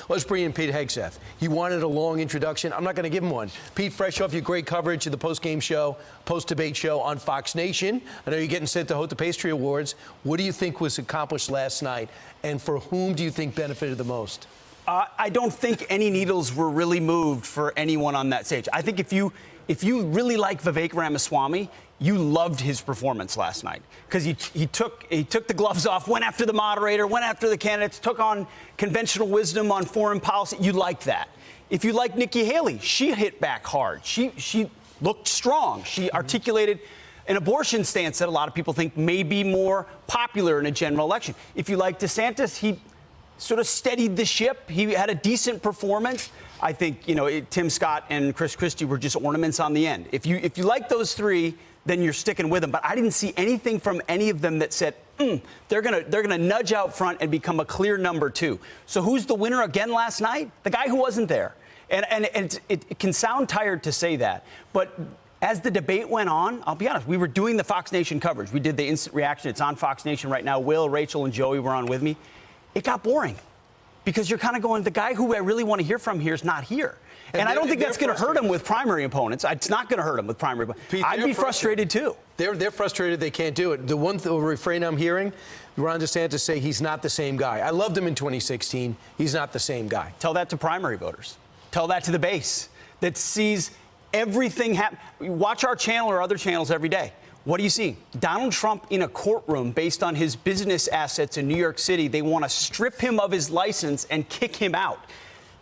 Let's bring in Pete Hegseth. He wanted a long introduction. I'm not going to give him one. Pete, fresh off your great coverage of the post-game show, post-debate show on Fox Nation. I know you're getting set to host the Pastry Awards. What do you think was accomplished last night, and for whom do you think benefited the most? I don't think any needles were really moved for anyone on that stage. I think if you really like Vivek Ramaswamy, you loved his performance last night because he took the gloves off, went after the moderator, went after the candidates, took on conventional wisdom on foreign policy. You like that. If you like Nikki Haley, she hit back hard. She looked strong. She articulated an abortion stance that a lot of people think may be more popular in a general election. If you like DeSantis, he sort of steadied the ship. He had a decent performance. I think, Tim Scott and Chris Christie were just ornaments on the end. If you like those three, then you're sticking with them. But I didn't see anything from any of them that said, they're gonna nudge out front and become a clear number two. So who's the winner again last night? The guy who wasn't there. And it can sound tired to say that, but as the debate went on, I'll be honest, we were doing the Fox Nation coverage. We did the instant reaction. It's on Fox Nation right now. Will, Rachel, and Joey were on with me. It got boring because you're kind of going, the guy who I really want to hear from here is not here. And I don't think that's going to hurt him with primary opponents. It's not going to hurt him with primary opponents. Pete, I'd be frustrated, too. They're frustrated they can't do it. The one refrain I'm hearing, Ron DeSantis say he's not the same guy. I loved him in 2016. He's not the same guy. Tell that to primary voters. Tell that to the base that sees everything happen. Watch our channel or other channels every day. What do you see? Donald Trump in a courtroom based on his business assets in New York City. They want to strip him of his license and kick him out.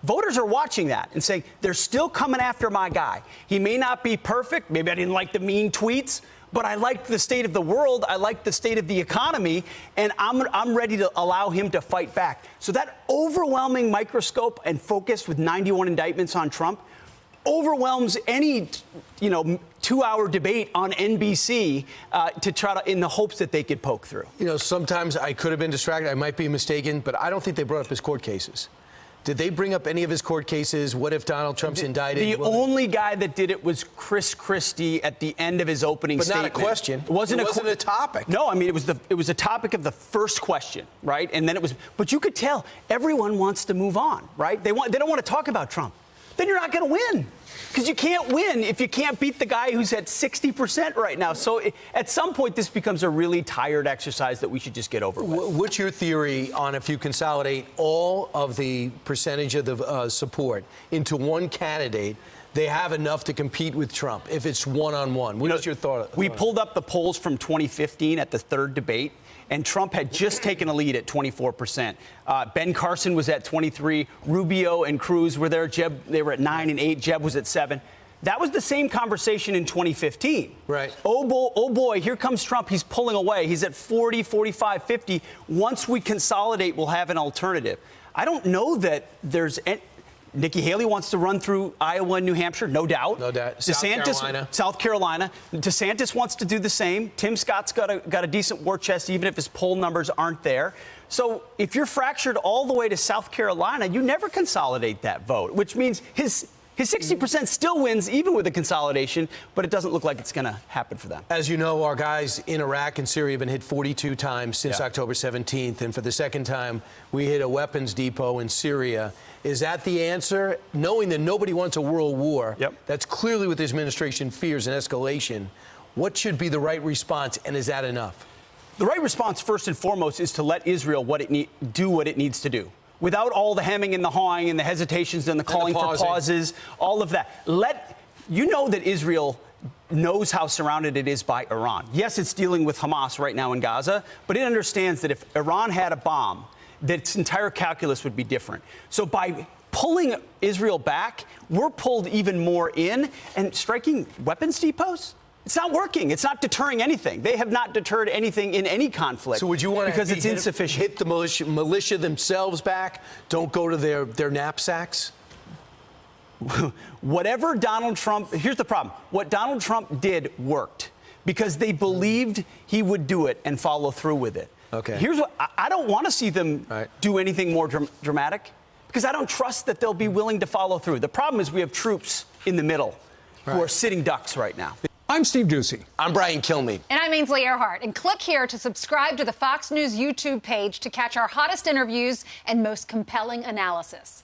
Voters are watching that and saying, they're still coming after my guy. He may not be perfect. Maybe I didn't like the mean tweets, but I liked the state of the world. I liked the state of the economy, and I'm ready to allow him to fight back. So that overwhelming microscope and focus with 91 indictments on Trump overwhelms any, 2-hour debate on NBC to try to, in the hopes that they could poke through. Sometimes I could have been distracted. I might be mistaken, but I don't think they brought up his court cases. Did they bring up any of his court cases? What if Donald Trump's indicted? The only guy that did it was Chris Christie at the end of his opening statement. But not a question. It wasn't a topic. No, I mean, it was a topic of the first question, right? And then it was, but you could tell everyone wants to move on, right? They don't want to talk about Trump. Then you're not going to win. Because you can't win if you can't beat the guy who's at 60% right now. So at some point, this becomes a really tired exercise that we should just get over with. What's your theory on if you consolidate all of the percentage of the support into one candidate, they have enough to compete with Trump if it's one-on-one? What is your thought? We pulled up the polls from 2015 at the third debate, and Trump had just taken a lead at 24%. Ben Carson was at 23%. Rubio and Cruz were there. Jeb, they were at 9 and 8. Jeb was at 7. That was the same conversation in 2015. Right. Oh boy, here comes Trump. He's pulling away. He's at 40, 45, 50. Once we consolidate, we'll have an alternative. I don't know that there's any. Nikki Haley wants to run through Iowa and New Hampshire, no doubt. No doubt. South Carolina. DeSantis wants to do the same. Tim Scott's got a decent war chest, even if his poll numbers aren't there. So if you're fractured all the way to South Carolina, you never consolidate that vote, which means his 60% still wins, even with a consolidation, but it doesn't look like it's going to happen for them. As you know, our guys in Iraq and Syria have been hit 42 times since October 17th, and for the second time, we hit a weapons depot in Syria. Is that the answer? Knowing that nobody wants a world war, that's clearly what this administration fears, an escalation. What should be the right response, and is that enough? The right response, first and foremost, is to let Israel do what it needs to do. Without all the hemming and the hawing and the hesitations and the calling for pauses, all of that. You know that Israel knows how surrounded it is by Iran. Yes, it's dealing with Hamas right now in Gaza, but it understands that if Iran had a bomb, that its entire calculus would be different. So by pulling Israel back, we're pulled even more in, and striking weapons depots? It's not working. It's not deterring anything. They have not deterred anything in any conflict. So would you want to because it's insufficient. Hit the militia themselves back? Don't go to their knapsacks? Whatever Donald Trump, here's the problem. What Donald Trump did worked because they believed he would do it and follow through with it. Okay. Here's what I don't want to see them do anything more dramatic because I don't trust that they'll be willing to follow through. The problem is we have troops in the middle who are sitting ducks right now. I'm Steve Ducey. I'm Brian Kilmeade. And I'm Ainsley Earhart. And click here to subscribe to the Fox News YouTube page to catch our hottest interviews and most compelling analysis.